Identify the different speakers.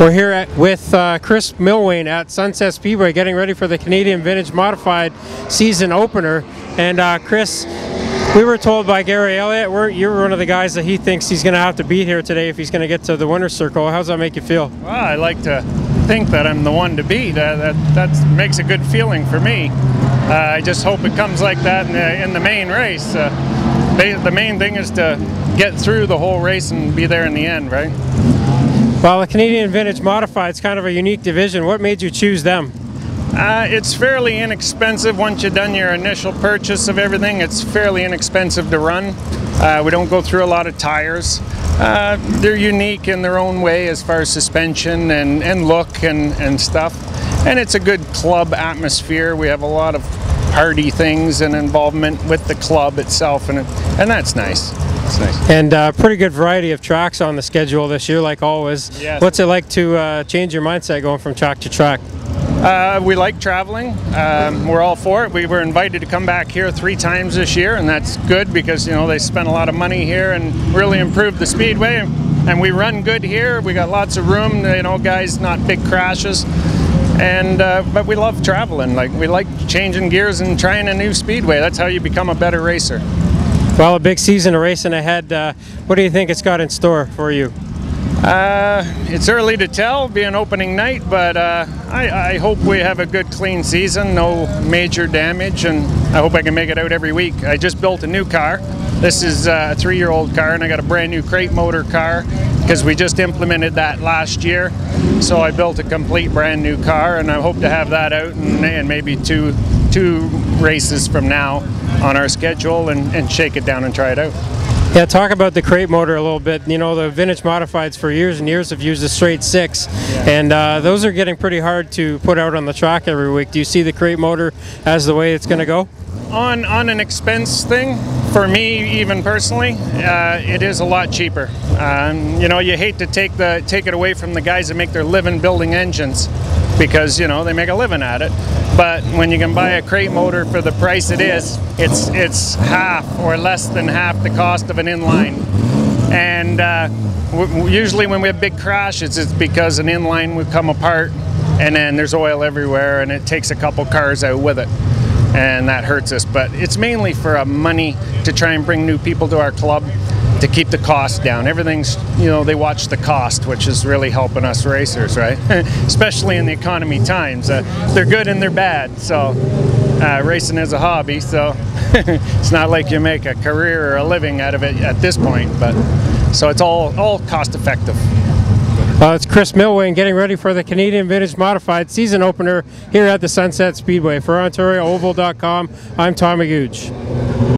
Speaker 1: We're here with Chris Milwain at Sunset Speedway getting ready for the Canadian Vintage Modified season opener. And Chris, we were told by Gary Elliott you're one of the guys that he thinks he's going to have to beat here today if he's going to get to the winner's circle. How does that make you feel?
Speaker 2: Well, I like to think that I'm the one to beat. That makes a good feeling for me. I just hope it comes like that in the main race. The main thing is to get through the whole race and be there in the end, right?
Speaker 1: Well, the Canadian Vintage Modified is kind of a unique division. What made you choose them?
Speaker 2: It's fairly inexpensive. Once you've done your initial purchase of everything, it's fairly inexpensive to run. We don't go through a lot of tires. They're unique in their own way as far as suspension and look and stuff. And it's a good club atmosphere. We have a lot of party things and involvement with the club itself, and that's nice. It's nice.
Speaker 1: And pretty good variety of tracks on the schedule this year, like always.
Speaker 2: Yes.
Speaker 1: What's it like to change your mindset going from track to track?
Speaker 2: We like traveling. We're all for it. We were invited to come back here 3 times this year, and that's good because, you know, they spent a lot of money here and really improved the Speedway. And we run good here. We got lots of room, you know, guys, not big crashes. And but we love traveling. Like, we like changing gears and trying a new Speedway. That's how you become a better racer.
Speaker 1: Well, a big season of racing ahead. What do you think it's got in store for you?
Speaker 2: It's early to tell, being opening night, but I hope we have a good, clean season, no major damage, and I hope I can make it out every week. I just built a new car. This is a 3-year-old car, and I got a brand new crate motor car because we just implemented that last year. So I built a complete brand new car, and I hope to have that out in maybe two races from now on our schedule and shake it down and try it out.
Speaker 1: Yeah, talk about the crate motor a little bit. You know, the Vintage Modifieds for years and years have used a straight 6, and those are getting pretty hard to put out on the track every week. Do you see the crate motor as the way it's going to go?
Speaker 2: On an expense thing, for me, even personally, it is a lot cheaper. You know, you hate to take it away from the guys that make their living building engines, because, you know, they make a living at it. But when you can buy a crate motor for the price it is, it's half or less than half the cost of an inline. And usually when we have big crashes, it's because an inline would come apart and then there's oil everywhere and it takes a couple cars out with it. And that hurts us. But it's mainly for money to try and bring new people to our club, to keep the cost down. Everything's, you know, they watch the cost, which is really helping us racers, right? Especially in the economy times. They're good and they're bad. So racing is a hobby, so it's not like you make a career or a living out of it at this point. But so it's all cost effective.
Speaker 1: It's Chris Milwain getting ready for the Canadian Vintage Modified season opener here at the Sunset Speedway. For OntarioOval.com, I'm Tom McGooch.